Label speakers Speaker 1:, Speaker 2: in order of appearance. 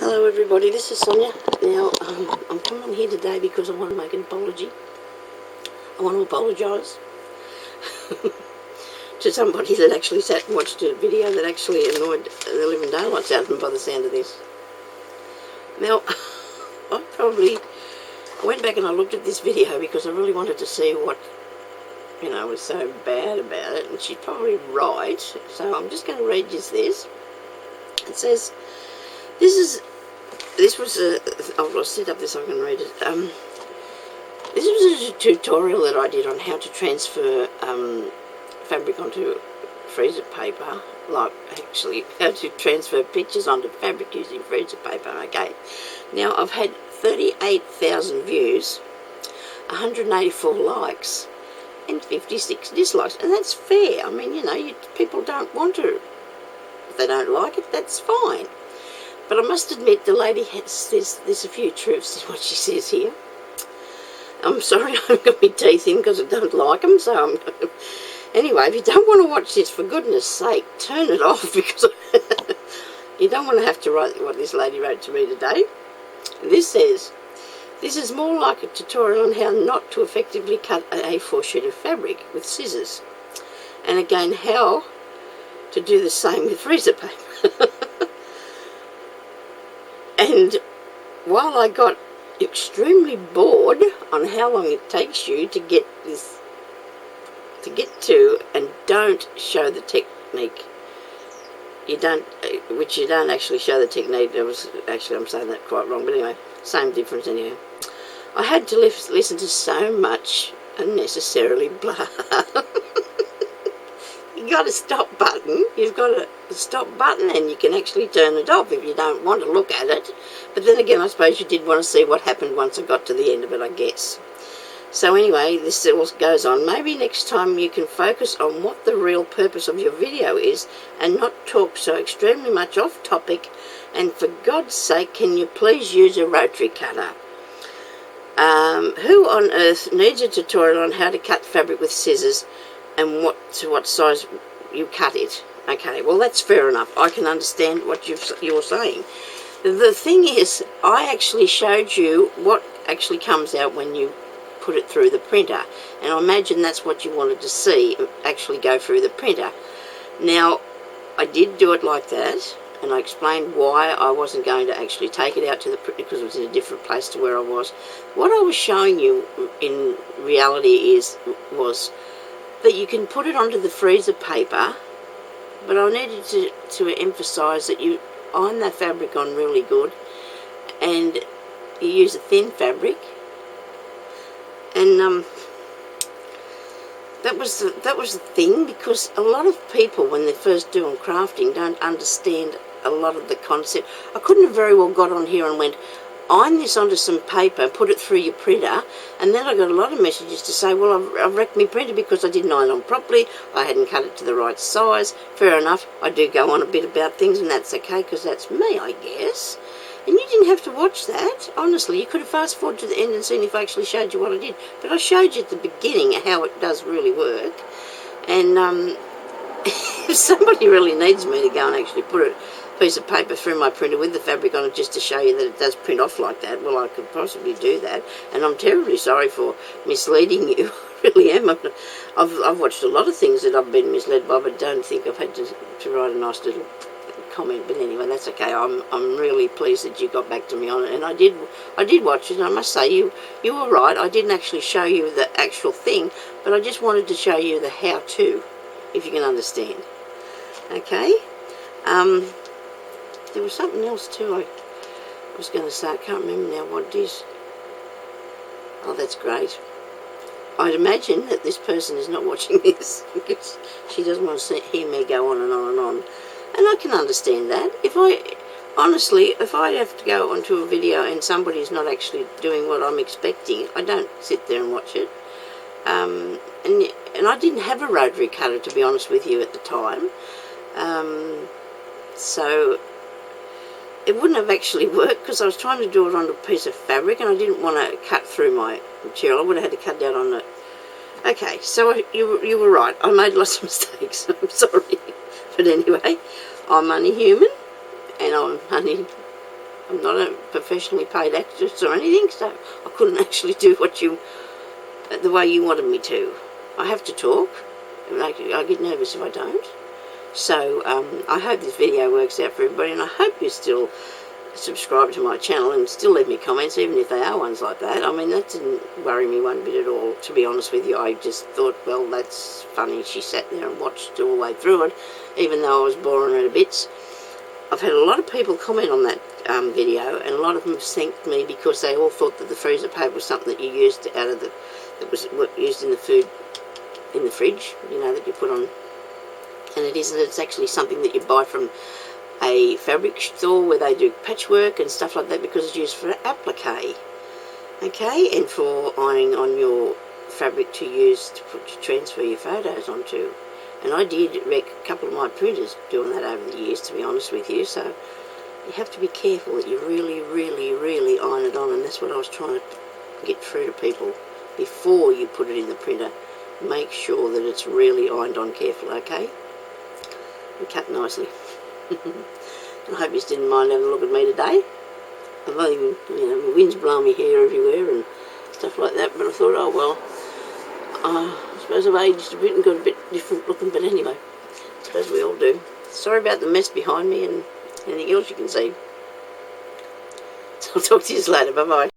Speaker 1: Hello everybody, this is Sonia. Now, I'm coming on here today because I want to make an apology. I want to apologise to somebody that actually sat and watched a video that actually annoyed the living daylights out of them by the sound of this. Now, I went back and I looked at this video because I really wanted to see what, was so bad about it, and she's probably right. So I'm just going to read you this. It says, I'll set up this so I can read it. This was a tutorial that I did on how to transfer fabric onto freezer paper, like actually how to transfer pictures onto fabric using freezer paper, okay? Now, I've had 38,000 views, 184 likes, and 56 dislikes, and that's fair. I mean, people don't want to, if they don't like it, that's fine. But I must admit, the lady there's a few truths in what she says here. I'm sorry I've got my teeth in because I don't like them, so anyway, if you don't want to watch this, for goodness sake, turn it off, because you don't want to have to write what this lady wrote to me today. This says, this is more like a tutorial on how not to effectively cut an A4 sheet of fabric with scissors. And again, how to do the same with freezer paper. And while I got extremely bored on how long it takes you to get to and don't show the technique, which you don't actually show the technique. I'm saying that quite wrong, but anyway, same difference anyhow. I had to listen to so much unnecessarily blah. You got a stop button. You've got a stop button, and you can actually turn it off if you don't want to look at it. But then again, I suppose you did want to see what happened once I got to the end of it, I guess. So anyway, this also goes on. Maybe next time you can focus on what the real purpose of your video is and not talk so extremely much off topic. And for God's sake, can you please use a rotary cutter? Who on earth needs a tutorial on how to cut fabric with scissors and to what size you cut it? Okay, well, that's fair enough. I can understand what you're saying. The thing is, I actually showed you what actually comes out when you put it through the printer, and I imagine that's what you wanted to see, actually go through the printer. Now, I did do it like that, and I explained why I wasn't going to actually take it out to the printer because it was in a different place to where I was. What I was showing you in reality was that you can put it onto the freezer paper, but I needed to emphasise that you iron that fabric on really good, and you use a thin fabric, and that was the thing, because a lot of people, when they're first doing crafting, don't understand a lot of the concept. I couldn't have very well got on here and went, iron this onto some paper, put it through your printer, and then I got a lot of messages to say, well, I've wrecked my printer because I didn't iron on properly, I hadn't cut it to the right size. Fair enough, I do go on a bit about things, and that's okay, because that's me, I guess. And you didn't have to watch that, honestly. You could have fast forwarded to the end and seen if I actually showed you what I did. But I showed you at the beginning how it does really work. And if somebody really needs me to go and actually put a piece of paper through my printer with the fabric on it just to show you that it does print off like that, well, I could possibly do that. And I'm terribly sorry for misleading you. I really am. I've watched a lot of things that I've been misled by, but don't think I've had to write a nice little comment. But anyway, that's okay. I'm really pleased that you got back to me on it, and I did watch it, and I must say you were right. I didn't actually show you the actual thing, but I just wanted to show you the how-to, if you can understand. Okay. There was something else too I was going to say. I can't remember now what it is. Oh, that's great. I'd imagine that this person is not watching this because she doesn't want to hear me go on and on and on. And I can understand that. If I have to go onto a video and somebody's not actually doing what I'm expecting, I don't sit there and watch it. And I didn't have a rotary cutter, to be honest with you, at the time. So it wouldn't have actually worked because I was trying to do it on a piece of fabric and I didn't want to cut through my material. I would have had to cut down on it. Okay, so you were right. I made lots of mistakes. I'm sorry. But anyway, I'm only human, and I'm only I'm not a professionally paid actress or anything, so I couldn't actually do the way you wanted me to. I have to talk. I get nervous if I don't. So I hope this video works out for everybody, and I hope you still subscribe to my channel and still leave me comments, even if they are ones like that. I mean, that didn't worry me one bit at all, to be honest with you. I just thought, well, that's funny. She sat there and watched all the way through it, even though I was boring her to bits. I've had a lot of people comment on that video, and a lot of them thanked me because they all thought that the freezer paper was something that you used that was used in the food in the fridge, you know, that you put on. And it isn't. It's actually something that you buy from a fabric store where they do patchwork and stuff like that, because it's used for applique, okay, and for ironing on your fabric to use to transfer your photos onto. And I did wreck a couple of my printers doing that over the years, to be honest with you. So you have to be careful that you really, really, really iron it on, and that's what I was trying to get through to people before you put it in the printer. Make sure that it's really ironed on carefully, okay, and cut nicely. I hope you didn't mind having a look at me today. I've even, you know, the wind's blowing my hair everywhere and stuff like that, but I thought, oh well, I suppose I've aged a bit and got a bit different looking, but anyway, I suppose we all do. Sorry about the mess behind me and anything else you can see. So I'll talk to you later. Bye-bye.